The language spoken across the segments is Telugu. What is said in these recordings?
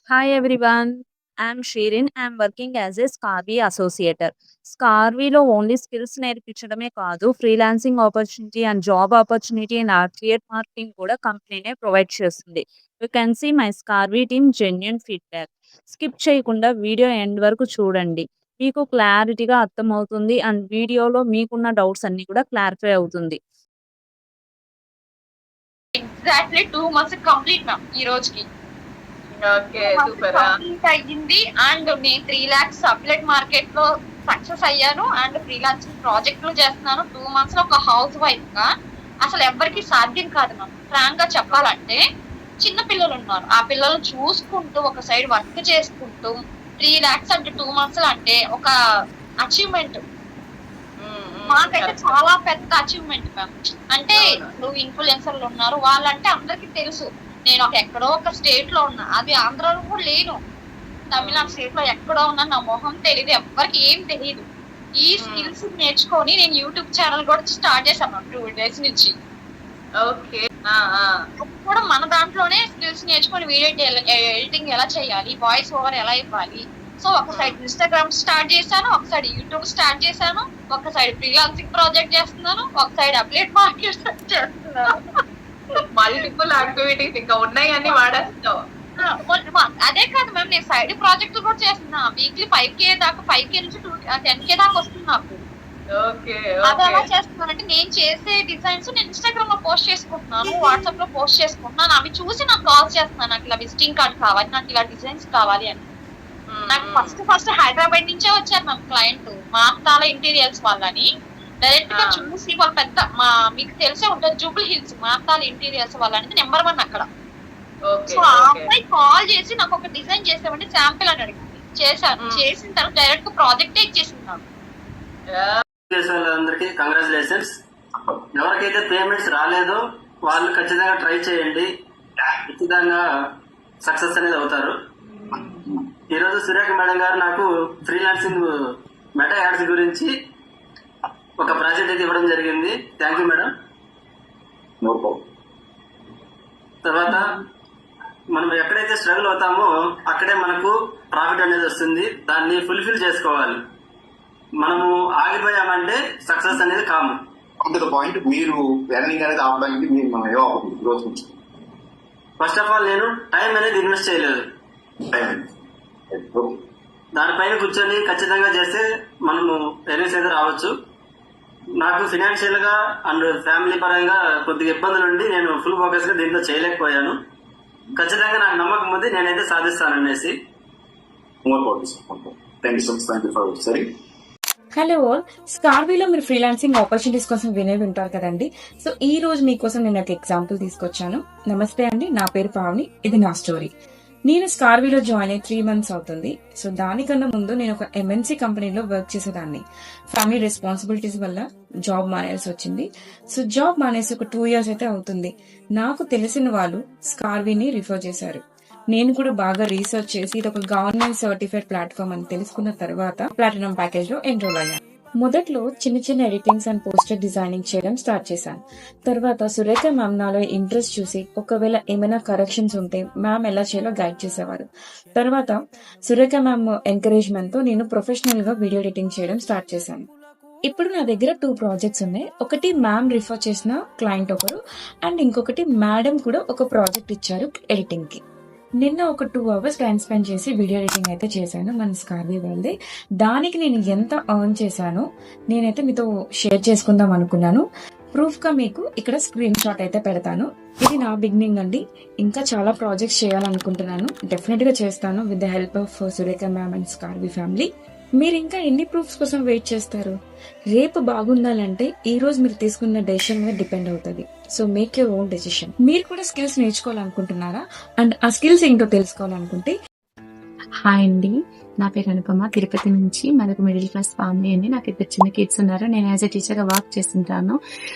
Hi everyone, I'm Shirin. I'm working as a Scarvy associator. స్కార్వీలో ఓన్లీ స్కిల్స్ నేర్పించడమే కాదు, freelancing opportunity and job opportunity and affiliate marketing కూడా కంపెనీనే ప్రొవైడ్ చేస్తుంది. You can see my Scarvy team genuine feedback. స్కిప్ చేయకుండా వీడియో ఎండ్ వరకు చూడండి. మీకు క్లారిటీగా అర్థమవుతుంది అండ్ వీడియోలో మీకున్న డౌట్స్ అన్ని కూడా క్లారిఫై అవుతుంది. ఎగ్జాక్ట్లీ 2 మంత్స్ కంప్లీట్ మ్యామ్ ఈ రోజుకి. Okay super. కంప్లీట్ అయ్యింది అండ్ నేను 3 lakhs అప్లెట్ మార్కెట్ లో సక్సెస్ అయ్యాను అండ్ ఫ్రీలాన్సింగ్ ప్రాజెక్టులు చేస్తున్నాను. 2 months లో ఒక హౌస్ వైఫ్ గా అసలు ఎవరికి సాధ్యం కాదు మ్యామ్. ఫ్రాంక్ గా చెప్పాలంటే చిన్న పిల్లలు ఉన్నారు, ఆ పిల్లల్ని చూసుకుంటూ ఒక సైడ్ వర్క్ చేసుకుంటూ 3 lakhs అంటే 2 months లో అంటే ఒక అచీవ్మెంట్. మాకైతే చాలా పెద్ద అచీవ్మెంట్ మ్యామ్. అంటే ఇప్పుడు ఇన్ఫ్లుయెన్సర్లు ఉన్నారు, వాళ్ళంటే అందరికి తెలుసు. నేను ఎక్కడో ఒక స్టేట్ లో ఉన్నా, అది ఆంధ్రాలో కూడా లేను, తమిళనాడు స్టేట్ లో ఎక్కడో ఉన్నా, నా మొహం తెలియదు, ఎవరికి ఏం తెలియదు. ఈ స్కిల్స్ నేర్చుకొని నేను యూట్యూబ్ ఛానల్ కూడా స్టార్ట్ చేశాను 2 days నుంచి. ఓకే కూడా మన దాంట్లోనే స్కిల్స్ నేర్చుకొని వీడియో ఎడిటింగ్ ఎలా చేయాలి, వాయిస్ ఓవర్ ఎలా ఇవ్వాలి. సో ఒక సైడ్ ఇన్స్టాగ్రామ్ స్టార్ట్ చేశాను, ఒక సైడ్ యూట్యూబ్ స్టార్ట్ చేశాను, ఒక సైడ్ ఫ్రీలాన్సింగ్ ప్రాజెక్ట్ చేస్తున్నాను, ఒక సైడ్ అప్లెట్ మార్కెట్ చేస్తున్నాను. మల్టిపుల్ యాక్టివిటీస్ ఇంకా ఉన్నాయి అన్ని వాడేస్తావు. అదే కాదు మ్యామ్, నేను సైడ్ ప్రాజెక్ట్ కూడా చేస్తున్నా. వీక్లీ 5K దాకా, 5K నుంచి 10K దాకా వస్తుంది నాకు. అది ఎలా చేస్తున్నానంటే నేను చేసే డిజైన్స్ నేను ఇన్స్టాగ్రామ్ లో పోస్ట్ చేసుకుంటున్నాను, వాట్సాప్ లో పోస్ట్ చేసుకుంటున్నాను. అవి చూసి నాకు కాల్ చేస్తున్నాను, నాకు ఇలా విజిటింగ్ కార్డ్ కావాలి, నాకు ఇలా డిజైన్స్ కావాలి అని. నాకు ఫస్ట్ హైదరాబాద్ నుంచే వచ్చారు మ్యామ్ క్లయింట్, మార్తాల ఇంటీరియర్స్ వాళ్ళని. డైరెక్ట్ గా చూసి వాళ్ళు పెద్ద మీకు తెలిసే ఉంటుంది, జూబుల్ హిల్స్ మార్తాల ఇంటీరియర్స్ వాళ్ళని నెంబర్ 1 అక్కడ. సో ఆ అమ్మాయి కాల్ చేసి నాకు ఒక డిజైన్ చేసామంటే శాంపిల్ అని అడిగింది, చేశాను. చేసిన తర్వాత డైరెక్ట్ ప్రాజెక్టే ఇచ్చేసింది నాకు. అందరికి కంగ్రాచులేషన్స్. ఎవరికైతే పేమెంట్స్ రాలేదో వాళ్ళు ఖచ్చితంగా ట్రై చేయండి, ఖచ్చితంగా సక్సెస్ అనేది అవుతారు. ఈరోజు సురేఖ మేడం గారు నాకు ఫ్రీలాన్సింగ్ మెటా యాడ్స్ గురించి ఒక ప్రాజెక్ట్ అయితే ఇవ్వడం జరిగింది. Thank you madam. తర్వాత మనం ఎక్కడైతే స్ట్రగుల్ అవుతామో అక్కడే మనకు ప్రాఫిట్ అనేది వస్తుంది, దాన్ని ఫుల్ఫిల్ చేసుకోవాలి. మనము ఆగిపోయామంటే సక్సెస్ అనేది కాము. పాయింట్ మీరు ఎర్నింగ్ అనేది ఆపడానికి మీరు మనం ఏమో గ్రోత్. ఫస్ట్ ఆఫ్ ఆల్ నేను టైం అనేది ఇన్వెస్ట్ చేయలేదు, దానిపైన కూర్చొని ఖచ్చితంగా చేస్తే మనము ఎర్నింగ్స్ అయితే రావచ్చు. నాకు ఫినాన్షియల్ గా అండ్ ఫ్యామిలీ పరంగా కొద్దిగా ఇబ్బందులు ఉండి నేను ఫుల్ ఫోకస్ గా దీంట్లో చేయలేకపోయాను. ఖచ్చితంగా నాకు నమ్మకం ఉంది, నేనైతే సాధిస్తాననేసి. హలో ఆల్, స్కార్వీలో మీరు ఫ్రీలాన్సింగ్ ఆపర్చునిటీస్ కోసం వినే ఉంటారు కదండి. సో ఈ రోజు మీకోసం నేను ఒక ఎగ్జాంపుల్ తీసుకొచ్చాను. నమస్తే అండి, నా పేరు పావని, ఇది నా స్టోరీ. నేను స్కార్వీలో జాయిన్ అయ్యి 3 months అవుతుంది. సో దానికన్నా ముందు నేను ఒక MNC కంపెనీలో వర్క్ చేసేదాన్ని. ఫ్యామిలీ రెస్పాన్సిబిలిటీస్ వల్ల జాబ్ మానేయాల్సి వచ్చింది. సో జాబ్ మానేసి ఒక 2 years అయితే అవుతుంది. నాకు తెలిసిన వాళ్ళు స్కార్వీని రిఫర్ చేశారు. నేను కూడా బాగా రీసెర్చ్ చేసి ఇది ఒక గవర్నమెంట్ సర్టిఫైడ్ ప్లాట్ఫామ్ అని తెలుసుకున్న తర్వాత ప్లాటినం ప్యాకేజ్ లో ఎన్రోల్ అయ్యాను. మొదట్లో చిన్న చిన్న ఎడిటింగ్స్ అండ్ పోస్టర్ డిజైనింగ్ చేయడం స్టార్ట్ చేశాను. తర్వాత సురేఖ మ్యామ్ నాలో ఇంట్రెస్ట్ చూసి ఒకవేళ ఏమైనా కరెక్షన్స్ ఉంటే మ్యామ్ ఎలా చేయాలో గైడ్ చేసేవారు. తర్వాత సురేఖ మ్యామ్ ఎంకరేజ్మెంట్ తో నేను ప్రొఫెషనల్ గా వీడియో ఎడిటింగ్ చేయడం స్టార్ట్ చేశాను. ఇప్పుడు నా దగ్గర 2 projects ఉన్నాయి. ఒకటి మ్యామ్ రిఫర్ చేసిన క్లయింట్ ఒకరు, అండ్ ఇంకొకటి మేడం కూడా ఒక ప్రాజెక్ట్ ఇచ్చారు ఎడిటింగ్ కి. నిన్న ఒక 2 hours టైం స్పెండ్ చేసి వీడియో ఎడిటింగ్ అయితే చేశాను మన స్కార్వీ వాళ్ళది. దానికి నేను ఎంత ఎర్న్ చేశానో నేనైతే మీతో షేర్ చేసుకుందాం అనుకున్నాను. ప్రూఫ్ గా మీకు ఇక్కడ స్క్రీన్ షాట్ అయితే పెడతాను. ఇది నా బిగినింగ్ అండి, ఇంకా చాలా ప్రాజెక్ట్స్ చేయాలనుకుంటున్నాను. డెఫినెట్ గా చేస్తాను with the help of Surekha ma'am and Scarvy family. మీరు ఇంకా ఎన్ని ప్రూఫ్స్ కోసం వెయిట్ చేస్తారు? రేపు బాగుండాలంటే ఈ రోజు మీరు తీసుకున్న డెసిషన్ మీద డిపెండ్ అవుతుంది. So make your own decision. మీరు కూడా స్కిల్స్ నేర్చుకోవాలనుకుంటున్నారా అండ్ ఆ స్కిల్స్ ఏంటో తెలుసుకోవాలనుకుంటే, హాయ్ అండి, నా పేరు అనుపమ, తిరుపతి నుంచి. మనకు మిడిల్ క్లాస్ ఫ్యామిలీ అండి. నాకు ఇద్దరు చిన్న కిడ్స్ ఉన్నారు. నేను యాజ్ ఎ టీచర్గా వర్క్ చేస్తుంటాను.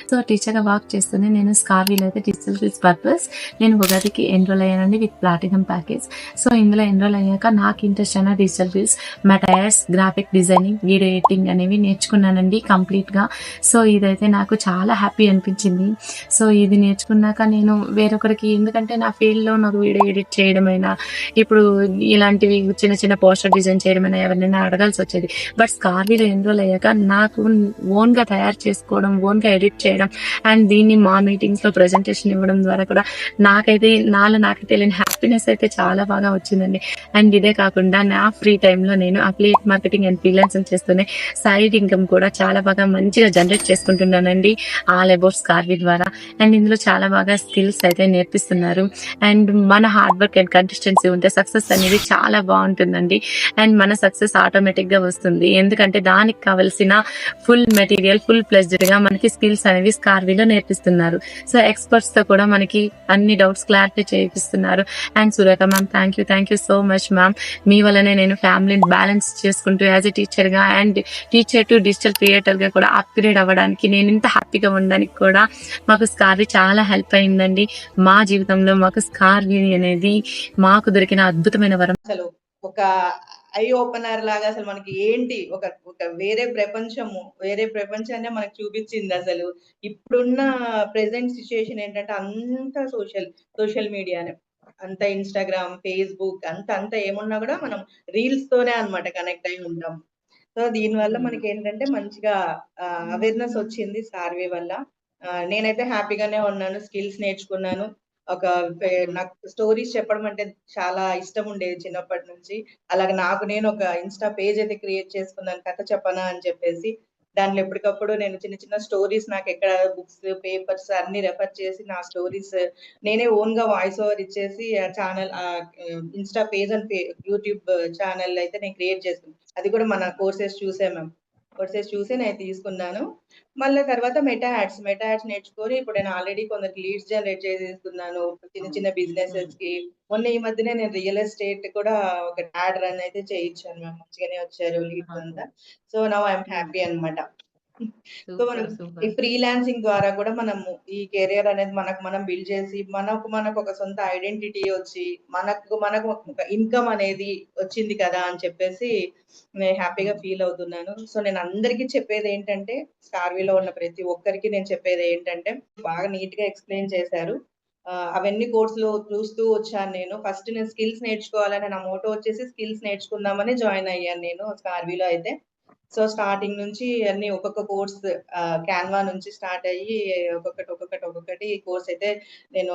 సో టీచర్గా వర్క్ చేస్తూనే నేను స్కార్వీలో అయితే డిజిటల్ స్కిల్స్ పర్పస్ నేను ఉగాదికి ఎన్రోల్ అయ్యానండి విత్ ప్లాటినం ప్యాకేజ్. సో ఇందులో ఎన్రోల్ అయ్యాక నాకు ఇంట్రెస్ట్ అయిన డిజిటల్ స్కిల్స్, మెటైర్స్, గ్రాఫిక్ డిజైనింగ్, వీడియో ఎడిటింగ్ అనేవి నేర్చుకున్నానండి కంప్లీట్గా. సో ఇదైతే నాకు చాలా హ్యాపీ అనిపించింది. సో ఇది నేర్చుకున్నాక నేను వేరొకరికి, ఎందుకంటే నా ఫీల్డ్లో నాకు వీడియో ఎడిట్ చేయడమైనా, ఇప్పుడు ఇలాంటివి చిన్న చిన్న పోస్టర్ డిజైన్ చేయడమైనా ఎవరినైనా అడగాల్సి వచ్చేది. బట్ స్కార్వీలో ఎన్రోల్ అయ్యాక నాకు ఓన్గా తయారు చేసుకోవడం, ఓన్గా ఎడిట్ చేయడం అండ్ దీన్ని మా మీటింగ్స్లో ప్రజెంటేషన్ ఇవ్వడం ద్వారా కూడా నాకైతే నాకు తెలియని హ్యాపీనెస్ అయితే చాలా బాగా వచ్చిందండి. అండ్ ఇదే కాకుండా నా ఫ్రీ టైంలో నేను అఫిలియేట్ మార్కెటింగ్ అండ్ ఫ్రీలాన్సింగ్ చేస్తూనే సైడ్ ఇన్కమ్ కూడా చాలా బాగా మంచిగా జనరేట్ చేసుకుంటున్నానండి ఆల్ అబౌట్ స్కార్వీ ద్వారా. అండ్ ఇందులో చాలా బాగా స్కిల్స్ అయితే నేర్పిస్తున్నారు. అండ్ మన హార్డ్ వర్క్ అండ్ కన్సిస్టెన్సీ ఉంటే సక్సెస్ అనేది చాలా బాగుంటుందండి. అండ్ మన సక్సెస్ ఆటోమేటిక్గా వస్తుంది, ఎందుకంటే దానికి కావలసిన ఫుల్ మెటీరియల్ ఫుల్ ప్లెజ్డ్గా మనకి స్కిల్స్ అనేవి స్కార్వీలో నేర్పిస్తున్నారు. సో ఎక్స్పర్ట్స్తో కూడా మనకి అన్ని డౌట్స్ క్లారిఫై చేయిస్తున్నారు. And Surekha ma'am, thank you so much ma'am. మీ వల్లనే నేను ఫ్యామిలీని బ్యాలెన్స్ చేసుకుంటూ యాజ్ ఎ టీచర్గా అండ్ టీచర్ టు డిజిటల్ క్రియేటర్గా కూడా అప్గ్రేడ్ అవ్వడానికి, నేను ఇంత హ్యాపీగా ఉండడానికి కూడా మాకు స్కార్వీ చాలా హెల్ప్ అయిందండి. మా జీవితంలో మాకు స్కార్వీ అనేది మాకు దొరికిన అద్భుతమైన వరం. అసలు ఒక ఐ ఓపెనర్ లాగా అసలు మనకి ఏంటి ఒక ఒక వేరే ప్రపంచాన్ని మనకు చూపించింది. అసలు ఇప్పుడున్న ప్రెసెంట్ సిచ్యుయేషన్ ఏంటంటే అంతా సోషల్ మీడియానే, అంత ఇన్స్టాగ్రామ్, ఫేస్బుక్, అంత ఏమున్నా కూడా మనం రీల్స్ తోనే అన్నమాట కనెక్ట్ అయి ఉంటాం. సో దీనివల్ల మనకి ఏంటంటే మంచిగా అవేర్నెస్ వచ్చింది స్కార్వీ వల్ల. నేనైతే హ్యాపీగానే ఉన్నాను. స్కిల్స్ నేర్చుకున్నాను. నాకు స్టోరీస్ చెప్పడం అంటే చాలా ఇష్టం ఉండేది చిన్నప్పటి నుంచి. అలాగే నేను ఒక ఇన్స్టా పేజ్ అయితే క్రియేట్ చేసుకున్నాను, కథ చెప్పనా అని చెప్పేసి. దాంట్లో ఎప్పటికప్పుడు నేను చిన్న చిన్న స్టోరీస్, నాకు ఎక్కడ బుక్స్, పేపర్స్ అన్ని రెఫర్ చేసి నా స్టోరీస్ నేనే ఓన్ గా వాయిస్ ఓవర్ ఇచ్చేసి channel, Insta page and YouTube channel అయితే నేను క్రియేట్ చేసుకున్నాను. అది కూడా మన కోర్సెస్ చూసే నేను తీసుకున్నాను. మళ్ళీ తర్వాత మెటా యాడ్స్ నేర్చుకొని ఇప్పుడు నేను ఆల్రెడీ కొందరికి లీడ్స్ జనరేట్ చేసేస్తున్నాను చిన్న బిజినెసెస్ కి. మొన్న ఈ మధ్యనే నేను రియల్ ఎస్టేట్ కూడా ఒక యాడ్ రన్ అయితే చేయించాను మ్యామ్. మంచిగానే వచ్చారు లీడ్స్ అంతా. సో నౌ ఐఎమ్ హ్యాపీ అన్నమాట. సో మనం ఈ ఫ్రీలాన్సింగ్ ద్వారా కూడా మనము ఈ కెరియర్ అనేది మనం బిల్డ్ చేసి మనకు ఒక సొంత ఐడెంటిటీ వచ్చి మనకు ఒక ఇన్కమ్ అనేది వచ్చింది కదా అని చెప్పేసి నేను హ్యాపీగా ఫీల్ అవుతున్నాను. సో నేను అందరికీ చెప్పేది ఏంటంటే, స్కార్వీలో ఉన్న ప్రతి ఒక్కరికి నేను చెప్పేది ఏంటంటే, బాగా నీట్ గా ఎక్స్ప్లెయిన్ చేశారు. అవన్నీ కోర్సులు చూస్తూ వచ్చాను నేను. ఫస్ట్ నేను స్కిల్స్ నేర్చుకోవాలని నా మోటో వచ్చేసి స్కిల్స్ నేర్చుకుందామని జాయిన్ అయ్యాను నేను స్కార్వీలో అయితే. సో స్టార్టింగ్ నుంచి అన్ని ఒక్కొక్క కోర్స్ క్యాన్వా నుంచి స్టార్ట్ అయ్యి ఒక్కొక్కటి కోర్స్ అయితే నేను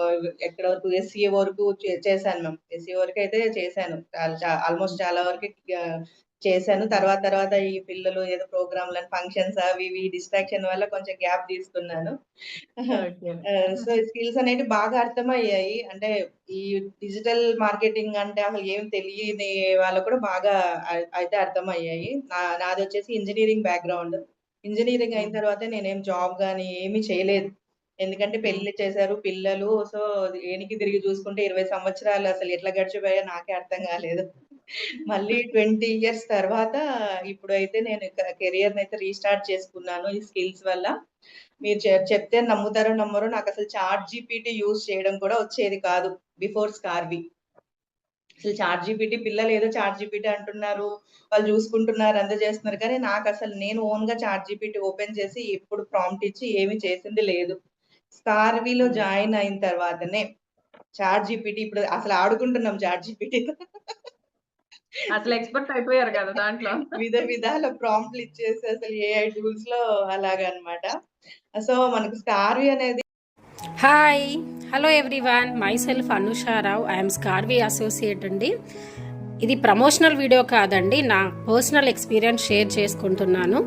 ఎక్కడ వరకు SEA వరకు చేశాను మ్యామ్. SEA వరకు అయితే చేశాను, ఆల్మోస్ట్ చాలా వరకు చేశాను. తర్వాత ఈ పిల్లలు ఏదో ప్రోగ్రామ్లను, ఫంక్షన్స్ అవి డిస్ట్రాక్షన్ వల్ల కొంచెం గ్యాప్ తీసుకున్నాను. సో స్కిల్స్ అనేవి బాగా అర్థమయ్యాయి. అంటే ఈ డిజిటల్ మార్కెటింగ్ అంటే అసలు ఏం తెలియని వాళ్ళు కూడా బాగా అయితే అర్థమయ్యాయి. నాది వచ్చేసి ఇంజనీరింగ్ బ్యాక్గ్రౌండ్. ఇంజనీరింగ్ అయిన తర్వాత నేనేం జాబ్ గానీ ఏమీ చేయలేదు. ఎందుకంటే పెళ్లి చేశారు, పిల్లలు. సో ఏనికి తిరిగి చూసుకుంటే 20 సంవత్సరాలు అసలు ఎట్లా గడిచిపోయాయో నాకే అర్థం కాలేదు. మళ్ళీ 20 ఇయర్స్ తర్వాత ఇప్పుడైతే నేను కెరియర్ అయితే రీస్టార్ట్ చేసుకున్నాను ఈ స్కిల్స్ వల్ల. మీరు చెప్తే నమ్ముతారో నమ్మరో, నాకు అసలు ChatGPT యూజ్ చేయడం కూడా వచ్చేది కాదు బిఫోర్ స్కార్వీ. అసలు ChatGPT, పిల్లలు ఏదో ChatGPT అంటున్నారు, వాళ్ళు చూసుకుంటున్నారు, అంత చేస్తున్నారు. కానీ నాకు అసలు నేను ఓన్ గా ChatGPT ఓపెన్ చేసి ఎప్పుడు ప్రాంప్ట్ ఇచ్చి ఏమి చేసింది లేదు. స్కార్వీలో జాయిన్ అయిన తర్వాతనే ChatGPT, ఇప్పుడు అసలు ఆడుకుంటున్నాం ChatGPT. అసలు ఎక్స్పర్ట్ అయిపోయారు కదా దాంట్లో. విధాల ప్రాంప్ట్లు ఇచ్చేసి అసలు AI టూల్స్ లో అలాగనమాట. సో మనకు స్కార్వీ అనేది. Hi, hello everyone, my self Anusha Rao. I'm Scarvy associate అండి. ఇది ప్రమోషనల్ వీడియో కాదండి, నా పర్సనల్ ఎక్స్పీరియన్స్ షేర్ చేసుకుంటున్నాను.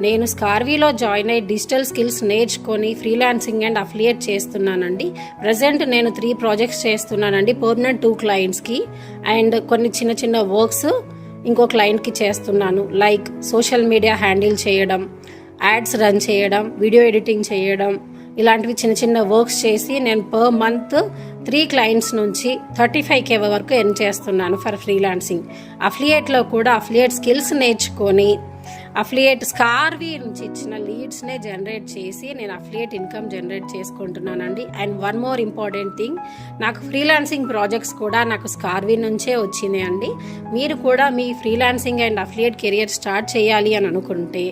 నేను స్కార్వీలో జాయిన్ అయ్యి డిజిటల్ స్కిల్స్ నేర్చుకొని ఫ్రీలాన్సింగ్ అండ్ అఫిలియేట్ చేస్తున్నానండి. ప్రజెంట్ నేను 3 ప్రాజెక్ట్స్ చేస్తున్నానండి, పర్మనెంట్ 2 క్లయింట్స్కి అండ్ కొన్ని చిన్న వర్క్స్ ఇంకో క్లయింట్కి చేస్తున్నాను. లైక్ సోషల్ మీడియా హ్యాండిల్ చేయడం, యాడ్స్ రన్ చేయడం, వీడియో ఎడిటింగ్ చేయడం, ఇలాంటివి చిన్న చిన్న వర్క్స్ చేసి నేను పర్ మంత్ 3 క్లయింట్స్ నుంచి 35K వరకు ఎర్న్ చేస్తున్నాను ఫర్ ఫ్రీలాన్సింగ్. అఫిలియేట్లో కూడా అఫిలియేట్ స్కిల్స్ నేర్చుకొని అఫిలియేట్ స్కార్వీ నుంచి ఇచ్చిన లీడ్స్నే జనరేట్ చేసి నేను అఫిలియేట్ ఇన్కమ్ జనరేట్ చేసుకుంటున్నానండి. And one more important thing, నాకు ఫ్రీలాన్సింగ్ ప్రాజెక్ట్స్ కూడా నాకు స్కార్వీ నుంచే వచ్చినాయండి. మీరు కూడా మీ freelancing and affiliate career start చేయాలి అని అనుకుంటే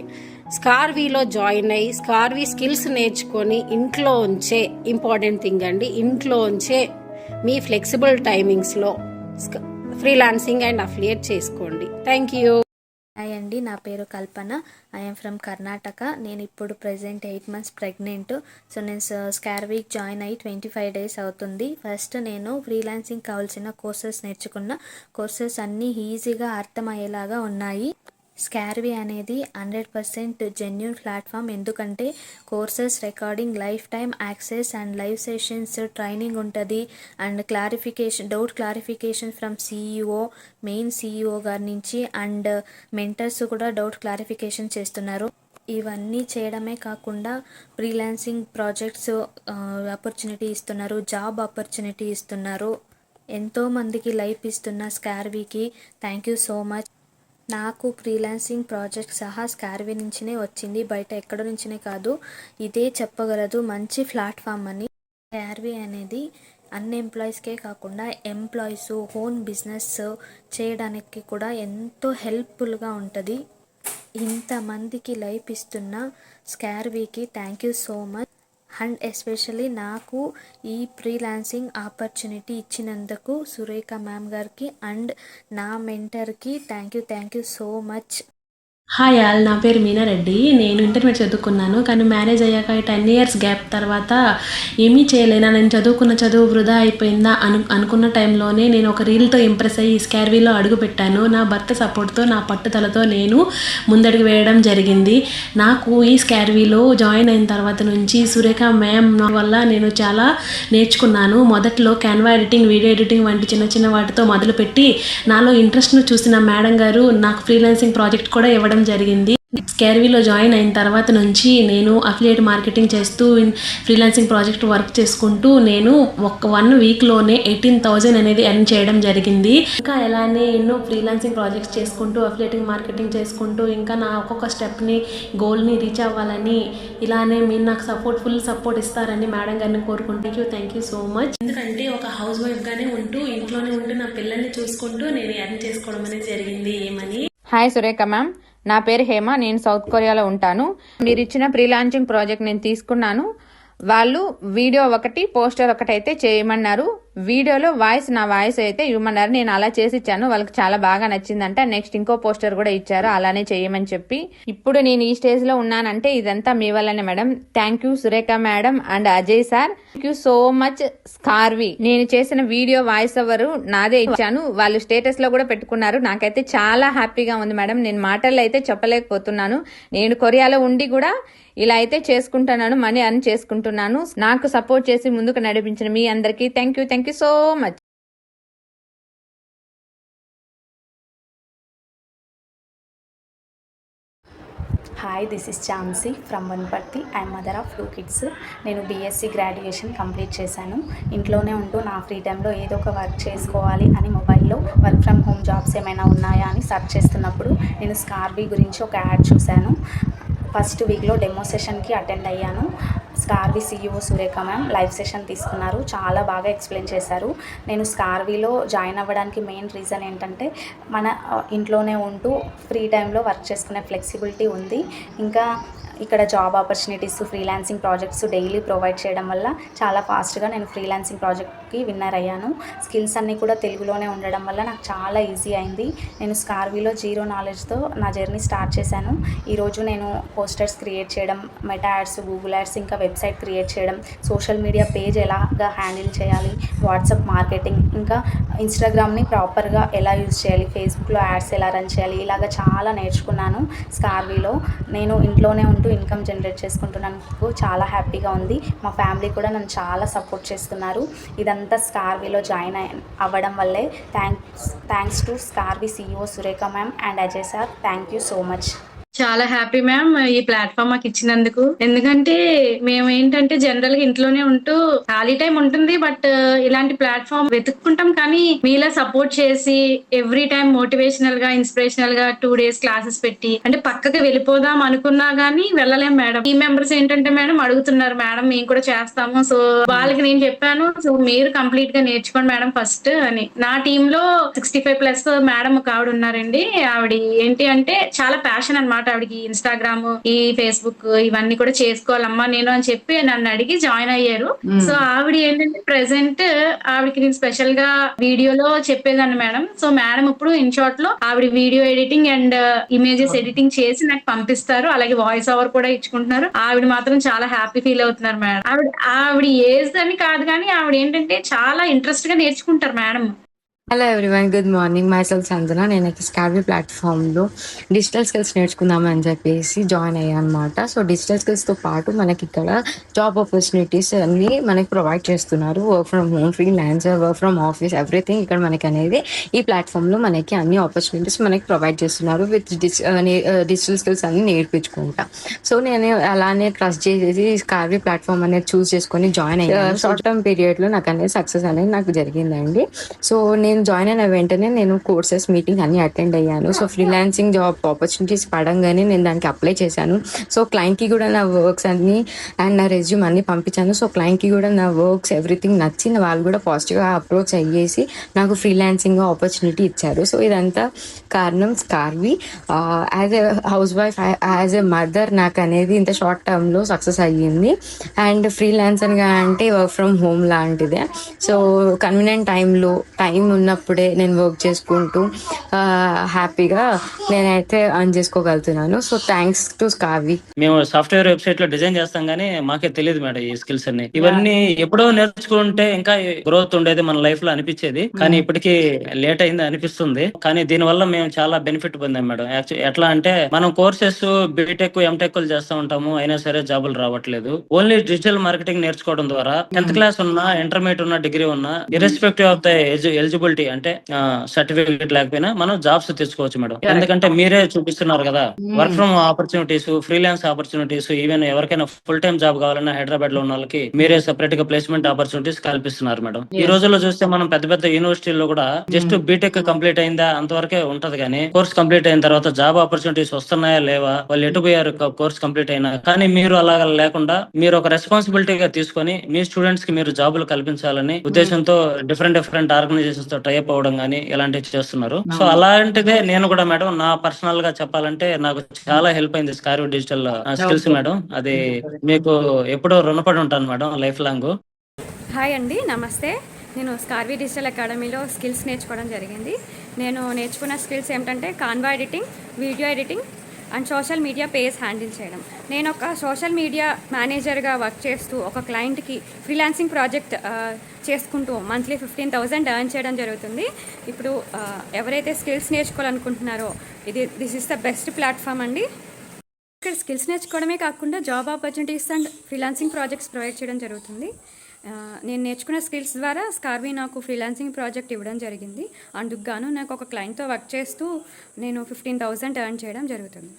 స్కార్వీలో జాయిన్ అయ్యి స్కార్వీ స్కిల్స్ నేర్చుకొని ఇంట్లో ఉంచే ఇంపార్టెంట్ థింగ్ అండి, ఇంట్లో ఉంచే మీ ఫ్లెక్సిబుల్ టైమింగ్స్లో ఫ్రీలాన్సింగ్ అండ్ అఫిలియేట్ చేసుకోండి. Thank you. హాయ్ అండి, నా పేరు కల్పన. I'm from Karnataka. నేను ఇప్పుడు ప్రెజెంట్ 8 months ప్రెగ్నెంట్. సో నేను స్కార్వీకి జాయిన్ అయ్యి 25 days అవుతుంది. ఫస్ట్ నేను ఫ్రీలాన్సింగ్ కావాల్సిన కోర్సెస్ నేర్చుకున్న. కోర్సెస్ అన్నీ ఈజీగా అర్థమయ్యేలాగా ఉన్నాయి. స్కార్వీ అనేది 100% జెన్యూన్ ప్లాట్ఫామ్. ఎందుకంటే courses, recording, lifetime access and live sessions, training ఉంటుంది. And doubt clarification from CEO, main CEO గారి నుంచి. అండ్ మెంటర్స్ కూడా డౌట్ క్లారిఫికేషన్ చేస్తున్నారు. ఇవన్నీ చేయడమే కాకుండా ఫ్రీలాన్సింగ్ ప్రాజెక్ట్స్ ఆపర్చునిటీ ఇస్తున్నారు, జాబ్ ఆపర్చునిటీ ఇస్తున్నారు. ఎంతోమందికి లైఫ్ ఇస్తున్న స్కార్వీకి థ్యాంక్ యూ సో మచ్. నాకు ఫ్రీలాన్సింగ్ ప్రాజెక్ట్ సహా స్కార్వీ నుంచినే వచ్చింది, బయట ఎక్కడ నుంచినే కాదు. ఇదే చెప్పగలదు మంచి ప్లాట్ఫామ్ అని. స్కార్వీ అనేది అన్ఎంప్లాయీస్కే కాకుండా ఎంప్లాయీస్, ఓన్ బిజినెస్ చేయడానికి కూడా ఎంతో హెల్ప్ఫుల్గా ఉంటుంది. ఇంతమందికి లైఫ్ ఇస్తున్న స్కార్వీకి thank you so much. And especially నాకు ఈ ఫ్రీలాన్సింగ్ ఆపర్చునిటీ ఇచ్చినందుకు సురేఖ మ్యామ్ గారికి అండ్ నా మెంటర్కి thank you so much. Hi all, నా పేరు మీనారెడ్డి. నేను ఇంటర్మీడియట్ చదువుకున్నాను, కానీ మ్యారేజ్ అయ్యాక 10 years గ్యాప్ తర్వాత ఏమీ చేయలేనా, నేను చదువుకున్న చదువు వృధా అయిపోయిందా అనుకున్న టైంలోనే నేను ఒక రీల్తో ఇంప్రెస్ అయ్యి స్కార్వీలో అడుగుపెట్టాను. నా భర్త సపోర్ట్తో, నా పట్టుదలతో నేను ముందడుగు వేయడం జరిగింది. నాకు ఈ స్కార్వీలో జాయిన్ అయిన తర్వాత నుంచి సురేఖ మ్యామ్ వల్ల నేను చాలా నేర్చుకున్నాను. మొదట్లో క్యాన్వా ఎడిటింగ్, వీడియో ఎడిటింగ్ వంటి చిన్న చిన్న వాటితో మొదలుపెట్టి నాలో ఇంట్రెస్ట్ను చూసిన మేడం గారు నాకు ఫ్రీలాన్సింగ్ ప్రాజెక్ట్ కూడా ఇవ్వడం జరిగింది. స్కార్వీలో జాయిన్ అయిన తర్వాత నుంచి నేను అఫిలియేట్ మార్కెటింగ్ చేస్తూ ఫ్రీలాన్సింగ్ ప్రాజెక్ట్ వర్క్ చేసుకుంటూ నేను 1 weekలోనే 18,000 అనేది ఎర్న్ చేయడం జరిగింది. ఇంకా ఎలానే ఎన్నో ఫ్రీలాన్సింగ్ ప్రాజెక్ట్స్ చేసుకుంటూ అఫిలియేటింగ్ మార్కెటింగ్ చేసుకుంటూ ఇంకా నా ఒక్కొక్క స్టెప్ని, గోల్ని రీచ్ అవ్వాలని ఇలానే మీరు నాకు ఫుల్ సపోర్ట్ ఇస్తారని మేడం గారిని కోరుకుంటూ థ్యాంక్ యూ సో మచ్. ఎందుకంటే ఒక హౌస్ వైఫ్గానే ఉంటూ ఇంట్లోనే ఉంటూ నా పిల్లల్ని చూసుకుంటూ నేను ఎర్న్ చేసుకోవడం అనేది జరిగింది. ఏమని హాయ్ సురేఖ మ్యామ్, నా పేరు హేమ. నేను సౌత్ కొరియాలో ఉంటాను. మీరు ఇచ్చిన ఫ్రీలాన్సింగ్ ప్రాజెక్ట్ నేను తీసుకున్నాను. వాళ్ళు వీడియో ఒకటి, పోస్టర్ ఒకటి అయితే చేయమన్నారు. వీడియోలో నా వాయిస్ అయితే ఇవ్వమన్నారు. నేను అలా చేసి ఇచ్చాను. వాళ్ళకి చాలా బాగా నచ్చిందంట. నెక్స్ట్ ఇంకో పోస్టర్ కూడా ఇచ్చారు అలానే చేయమని చెప్పి. ఇప్పుడు నేను ఈ స్టేజ్ లో ఉన్నానంటే ఇదంతా మీ వల్లనే madam. Thank you Surekha madam and Ajay sir. Thank you so much Scarvy. నేను చేసిన వీడియో వాయిస్ ఓవర్ నాదే ఇచ్చాను. వాళ్ళు స్టేటస్ లో కూడా పెట్టుకున్నారు. నాకైతే చాలా హ్యాపీగా ఉంది మేడం. నేను మాటల్లో అయితే చెప్పలేకపోతున్నాను. నేను కొరియాలో ఉండి కూడా ఇలా అయితే చేసుకుంటున్నాను, మనీ అర్న్ చేసుకుంటున్నాను. నాకు సపోర్ట్ చేసి ముందుకు నడిపించిన మీ అందరికీ thank you so much. Hi, this is Jhansi from Wanaparthy. I'm mother of 2 kids. నేను BSc గ్రాడ్యుయేషన్ కంప్లీట్ చేశాను. ఇంట్లోనే ఉంటూ నా ఫ్రీ టైంలో ఏదో ఒక వర్క్ చేసుకోవాలి అని మొబైల్లో వర్క్ ఫ్రమ్ హోమ్ జాబ్స్ ఏమైనా ఉన్నాయా అని సెర్చ్ చేస్తున్నప్పుడు నేను స్కార్వీ గురించి ఒక యాడ్ చూశాను. ఫస్ట్ వీక్లో డెమో సెషన్కి అటెండ్ అయ్యాను. స్కార్వీ CEO Surekha ma'am live session తీసుకున్నారు. చాలా బాగా ఎక్స్ప్లెయిన్ చేశారు. నేను స్కార్వీలో జాయిన్ అవ్వడానికి మెయిన్ రీజన్ ఏంటంటే మన ఇంట్లోనే ఉంటూ ఫ్రీ టైంలో వర్క్ చేసుకునే ఫ్లెక్సిబిలిటీ ఉంది. ఇంకా ఇక్కడ job opportunities, freelancing projects daily provide చేయడం వల్ల చాలా ఫాస్ట్గా నేను ఫ్రీలాన్సింగ్ ప్రాజెక్ట్కి విన్నర్ అయ్యాను. స్కిల్స్ అన్నీ కూడా తెలుగులోనే ఉండడం వల్ల నాకు చాలా ఈజీ అయింది. నేను స్కార్వీలో 0 knowledgeతో నా జర్నీ స్టార్ట్ చేశాను. ఈరోజు నేను పోస్టర్స్ క్రియేట్ చేయడం, మెటా యాడ్స్, గూగుల్ యాడ్స్, ఇంకా వెబ్సైట్ క్రియేట్ చేయడం, సోషల్ మీడియా పేజ్ ఎలాగా హ్యాండిల్ చేయాలి, వాట్సాప్ మార్కెటింగ్, ఇంకా ఇన్స్టాగ్రామ్ని ప్రాపర్గా ఎలా యూజ్ చేయాలి, ఫేస్బుక్లో యాడ్స్ ఎలా రన్ చేయాలి, ఇలాగ చాలా నేర్చుకున్నాను స్కార్వీలో. నేను ఇంట్లోనే ఉంటూ ఇన్కమ్ జనరేట్ చేసుకుంటున్నందుకు చాలా హ్యాపీగా ఉంది. మా ఫ్యామిలీ కూడా నన్ను చాలా సపోర్ట్ చేస్తున్నారు. ఇదంతా స్కార్వీలో జాయిన్ అవ్వడం వల్లే. Thanks to Scarvy CEO Surekha ma'am and Ajay sir. Thank you so much. చాలా హ్యాపీ మ్యామ్ ఈ ప్లాట్ఫామ్ మాకు ఇచ్చినందుకు. ఎందుకంటే మేము ఏంటంటే జనరల్ గా ఇంట్లోనే ఉంటూ ఖాళీ టైం ఉంటుంది. బట్ ఇలాంటి ప్లాట్ఫామ్ వెతుక్కుంటాం. కానీ మీలా సపోర్ట్ చేసి ఎవ్రీ టైం మోటివేషనల్ గా, ఇన్స్పిరేషనల్ గా 2 days క్లాసెస్ పెట్టి అంటే పక్కకి వెళ్ళిపోదాం అనుకున్నా గానీ వెళ్ళలేం మేడం. టీమ్ మెంబర్స్ ఏంటంటే మేడం అడుగుతున్నారు, మేడం మేము కూడా చేస్తాము. సో వాళ్ళకి నేను చెప్పాను, సో మీరు కంప్లీట్ గా నేర్చుకోండి మేడం ఫస్ట్ అని. నా టీమ్ లో 65+ మేడం ఒక ఆవిడ ఉన్నారండి. ఆవిడ ఏంటి అంటే చాలా ప్యాషన్ అన్నమాట. ఆవిడకి ఇన్స్టాగ్రామ్, ఈ ఫేస్బుక్ ఇవన్నీ కూడా చేసుకోవాలమ్మా నేను అని చెప్పి నన్ను అడిగి జాయిన్ అయ్యారు. సో ఆవిడ ఏంటంటే ప్రెసెంట్ ఆవిడకి నేను స్పెషల్ గా వీడియోలో చెప్పేదాన్ని మేడం. సో మేడం ఇప్పుడు ఇన్ షార్ట్ లో ఆవిడ video editing and images editing చేసి నాకు పంపిస్తారు. అలాగే వాయిస్ ఓవర్ కూడా ఇచ్చుకుంటున్నారు. ఆవిడ మాత్రం చాలా హ్యాపీ ఫీల్ అవుతున్నారు మేడం. ఆవిడ ఏజ్ అని కాదు కానీ ఆవిడ ఏంటంటే చాలా ఇంట్రెస్ట్ గా నేర్చుకుంటారు madam. Hello everyone, good morning. Myself Sanjana. నేను స్కార్వీ ప్లాట్ఫామ్లో డిజిటల్ స్కిల్స్ నేర్చుకుందామని చెప్పేసి జాయిన్ అయ్యాను అనమాట. సో డిజిటల్ స్కిల్స్తో పాటు మనకి ఇక్కడ జాబ్ ఆపర్చునిటీస్ అన్ని మనకి ప్రొవైడ్ చేస్తున్నారు. Work from home, freelancer, work from office, everything ఇక్కడ మనకి అనేది ఈ ప్లాట్ఫామ్లో మనకి అన్ని ఆపర్చునిటీస్ మనకి ప్రొవైడ్ చేస్తున్నారు. విత్ డిజిటల్ స్కిల్స్ అన్ని నేర్పించుకుంటా. సో నేను అలానే ట్రస్ట్ చేసేసి స్కార్వీ ప్లాట్ఫామ్ అనేది చూస్ చేసుకొని జాయిన్ అయ్యాను. షార్ట్ టర్మ్ పీరియడ్లో నాకు అనేది సక్సెస్ అనేది నాకు జరిగిందండి. సో నేను జాయిన్ అయిన వెంటనే నేను కోర్సెస్, మీటింగ్ అన్ని అటెండ్ అయ్యాను. సో ఫ్రీలాన్సింగ్ జాబ్ ఆపర్చునిటీస్ పడంగానే నేను దానికి అప్లై చేశాను. సో క్లయింట్కి కూడా నా వర్క్స్ అన్ని అండ్ నా రెజ్యూమ్ అన్ని పంపించాను. సో క్లయింట్కి కూడా నా వర్క్స్ ఎవ్రీథింగ్ నచ్చి వాళ్ళు కూడా పాజిటివ్గా అప్రోచ్ అయ్యేసి నాకు ఫ్రీలాన్సింగ్ ఆపర్చునిటీ ఇచ్చారు. సో ఇదంతా కారణం Scarvy. As a housewife, as a mother నాకు అనేది ఇంత షార్ట్ టర్మ్లో సక్సెస్ అయ్యింది. అండ్ ఫ్రీలాన్సర్గా అంటే వర్క్ ఫ్రమ్ హోమ్ లాంటిదే. సో కన్వీనియంట్ టైం ఉన్నప్పుడే నేను వర్క్ చేసుకుంటూ హ్యాపీగా నేనైతే అర్న్ చేసుకోగలుగుతున్నాను. So thanks to Scarvy. మేము సాఫ్ట్వేర్ వెబ్సైట్ లో డిజైన్ చేస్తాం కానీ మాకే తెలియదు మేడం ఈ స్కిల్స్ అన్ని. ఇవన్నీ ఎప్పుడో నేర్చుకుంటే ఇంకా గ్రోత్ ఉండేది మన లైఫ్ లో అనిపించేది. కానీ ఇప్పటికీ లేట్ అయింది అనిపిస్తుంది. కానీ దీని వల్ల మేము చాలా బెనిఫిట్ పొందాం మేడం. ఎట్లా అంటే మనం కోర్సెస్ బీటెక్, ఎంటెక్ చేస్తూ ఉంటాము, అయినా సరే జాబులు రావట్లేదు. ఓన్లీ డిజిటల్ మార్కెటింగ్ నేర్చుకోవడం ద్వారా 10th క్లాస్ ఉన్నా, ఇంటర్మీడియట్ ఉన్నా, డిగ్రీ ఉన్నా, ఇర్రెస్పెక్టివ్ ఆఫ్ ద ఎలిజిబిలిటీ అంటే సర్టిఫికేట్ లేకపోయినా మనం జాబ్స్ తెచ్చుకోవచ్చు మేడం. ఎందుకంటే మీరే చూపిస్తున్నారు కదా, work from opportunities, freelance opportunities, even ఎవరికైనా ఫుల్ టైం జాబ్ కావాలన్నా హైదరాబాద్ లో ఉన్న వాళ్ళకి మీరే సెపరేట్ గా ప్లేస్మెంట్ ఆపర్చునిటీస్ కల్పిస్తున్నారు మేడం. ఈ రోజుల్లో చూస్తే మనం పెద్ద పెద్ద యూనివర్సిటీల్లో కూడా జస్ట్ బీటెక్ కంప్లీట్ అయిందా అంతవరకే ఉంటది. కానీ కోర్స్ కంప్లీట్ అయిన తర్వాత జాబ్ ఆపర్చునిటీస్ వస్తున్నాయా లేవా, వాళ్ళు ఎటు పోయారు కోర్స్ కంప్లీట్ అయినా. కానీ మీరు అలాగా లేకుండా మీరు ఒక రెస్పాన్సిబిలిటీగా తీసుకొని మీ స్టూడెంట్స్ కి మీరు జాబులు కల్పించాలని ఉద్దేశంతో డిఫరెంట్ ఆర్గనైజేషన్స్ తో టైప్ అవ్వడం కానీ ఇలాంటివి చేస్తున్నారు. సో అలాంటిదే నేను కూడా మేడం నా పర్సనల్ గా చెప్పాలంటే నాకు చాలా హెల్ప్ అయింది స్కార్వీ డిజిటల్ స్కిల్స్ మేడం. అది మీకు ఎప్పుడో రుణపడి ఉంటాను మేడం లైఫ్ లాంగ్. హాయ్ అండి, నమస్తే. నేను స్కార్వీ డిజిటల్ అకాడమీలో స్కిల్స్ నేర్చుకోవడం జరిగింది. నేను నేర్చుకున్న స్కిల్స్ ఏమిటంటే Canva editing, video editing and social media page handle చేయడం. నేను ఒక సోషల్ మీడియా మేనేజర్గా వర్క్ చేస్తూ ఒక క్లయింట్కి ఫ్రీలాన్సింగ్ ప్రాజెక్ట్ చేసుకుంటూ మంత్లీ 15,000 ఎర్న్ చేయడం జరుగుతుంది. ఇప్పుడు ఎవరైతే స్కిల్స్ నేర్చుకోవాలనుకుంటున్నారో this is the best platform అండి. ఇక్కడ స్కిల్స్ నేర్చుకోవడమే కాకుండా job opportunities and freelancing projects provide చేయడం జరుగుతుంది. నేను నేర్చుకున్న స్కిల్స్ ద్వారా స్కార్వీ నాకు ఫ్రీలాన్సింగ్ ప్రాజెక్ట్ ఇవ్వడం జరిగింది. అందుకు గాను నాకు ఒక క్లయింట్తో వర్క్ చేస్తూ నేను 15,000 ఎర్న్ చేయడం జరుగుతుంది.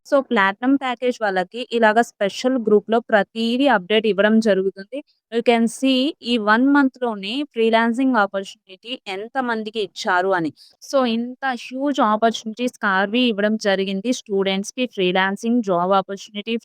సో ప్లాటినం ప్యాకేజ్ వాళ్ళకి ఇలాగ స్పెషల్ గ్రూప్‌లో ప్రతీదీ అప్డేట్ ఇవ్వడం జరుగుతుంది. యూ కెన్ సీ ఈ 1 మంత్‌లోనే ఫ్రీలాన్సింగ్ ఆపర్చునిటీ ఎంతమందికి ఇచ్చారు అని. సో ఇంత హ్యూజ్ ఆపర్చునిటీ స్కార్వీ ఇవ్వడం జరిగింది స్టూడెంట్స్‌కి. Freelancing, job opportunity,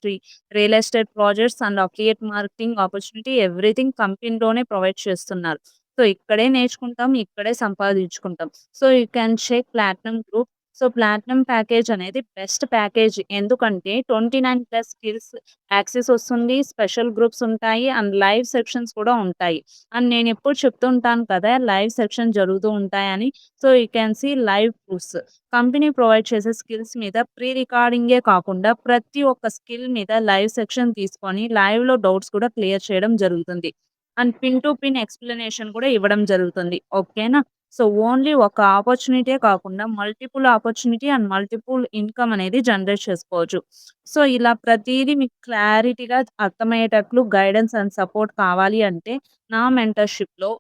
real estate projects and affiliate marketing opportunity everything కంపెనీలోనే ప్రొవైడ్ చేస్తున్నారు. సో ఇక్కడే నేర్చుకుంటాం, ఇక్కడే సంపాదించుకుంటాం. So you can check platinum group. So platinum package అనేది బెస్ట్ ప్యాకేజ్. ఎందుకంటే 29+ స్కిల్స్ యాక్సెస్ వస్తుంది, స్పెషల్ గ్రూప్స్ ఉంటాయి అండ్ లైవ్ సెక్షన్స్ కూడా ఉంటాయి. అండ్ నేను ఎప్పుడు చెప్తుంటాను కదా లైవ్ సెక్షన్ జరుగుతూ ఉంటాయని. So you can see live proofs. Company provide చేసే స్కిల్స్ మీద ప్రీ రికార్డింగే కాకుండా ప్రతి ఒక్క స్కిల్ మీద లైవ్ సెక్షన్ తీసుకొని లైవ్లో డౌట్స్ కూడా క్లియర్ చేయడం జరుగుతుంది. And pin to pin explanation కూడా ఇవ్వడం జరుగుతుంది. ఓకేనా. సో ఓన్లీ ఒక ఆపర్చునిటీయే కాకుండా multiple opportunity and multiple income అనేది జనరేట్ చేసుకోవచ్చు. సో ఇలా ప్రతీదీ మీకు క్లారిటీగా అర్థమయ్యేటట్లు గైడెన్స్ అండ్ సపోర్ట్ కావాలి అంటే నా మెంటర్షిప్లో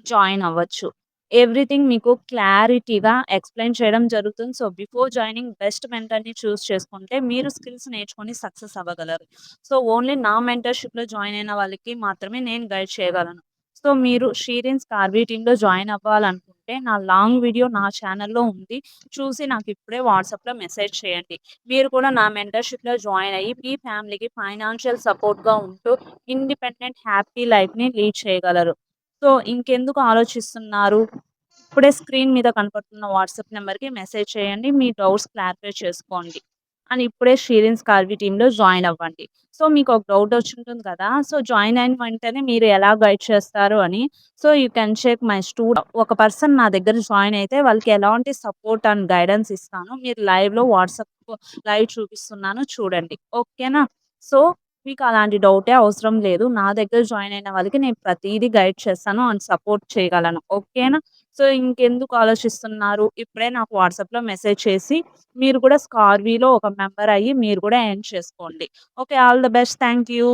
జాయిన్ అవ్వచ్చు. ఎవ్రీథింగ్ మీకు క్లారిటీగా ఎక్స్‌ప్లెయిన్ చేయడం జరుగుతుంది. సో, బిఫోర్ జాయినింగ్ బెస్ట్ మెంటర్‌ని చూజ్ చేసుకుంటే మీరు స్కిల్స్ నేర్చుకొని సక్సెస్ అవ్వగలరు. సో, ఓన్లీ నా మెంటర్‌షిప్‌లో జాయిన్ అయిన వాళ్ళకి మాత్రమే నేను గైడ్ చేయగలను. సో, మీరు షీరిన్ స్కార్వీ టీమ్‌లో జాయిన్ అవ్వాలనుకుంటే నా లాంగ్ వీడియో నా ఛానెల్‌లో ఉంది. చూసి నాకు ఇప్పుడే వాట్సాప్‌లో మెసేజ్ చేయండి. మీరు కూడా నా మెంటర్‌షిప్‌లో జాయిన్ అయ్యి మీ ఫ్యామిలీకి ఫైనాన్షియల్ సపోర్ట్‌గా ఉంటూ ఇండిపెండెంట్ హ్యాపీ లైఫ్‌ని లీడ్ చేయగలరు. సో, ఇంకెందుకు ఆలోచిస్తున్నారు? ఇప్పుడే స్క్రీన్ మీద కనపడుతున్న వాట్సాప్ నంబర్‌కి మెసేజ్ చేయండి. మీ డౌట్స్ క్లారిఫై చేసుకోండి. అండ్ ఇప్పుడే షీరిన్ స్కార్వీ టీమ్‌లో జాయిన్ అవ్వండి. సో, మీకొక డౌట్ వచ్చుంటుంది కదా! సో, జాయిన్ అయిన వెంటనే మీరు ఎలా గైడ్ చేస్తారు అని. So, you can check my ఒక పర్సన్ నా దగ్గర జాయిన్ అయితే వాళ్ళకి ఎలాంటి సపోర్ట్ అండ్ గైడెన్స్ ఇస్తానో మీరు లైవ్‌లో వాట్సాప్ లైవ్ చూపిస్తున్నాను చూడండి. ఓకేనా? సో, మీకు అలాంటి డౌటే అవసరం లేదు. నా దగ్గర జాయిన్ అయిన వాళ్ళకి నేను ప్రతీదీ గైడ్ చేస్తాను అండ్ సపోర్ట్ చేయగలను. ఓకేనా? సో, ఇంకెందుకు ఆలోచిస్తున్నారు? ఇప్పుడే నాకు వాట్సాప్‌లో మెసేజ్ చేసి మీరు కూడా స్కార్వీలో ఒక మెంబర్ అయ్యి మీరు కూడా ఎర్న్ చేసుకోండి. Okay. All the best. Thank you.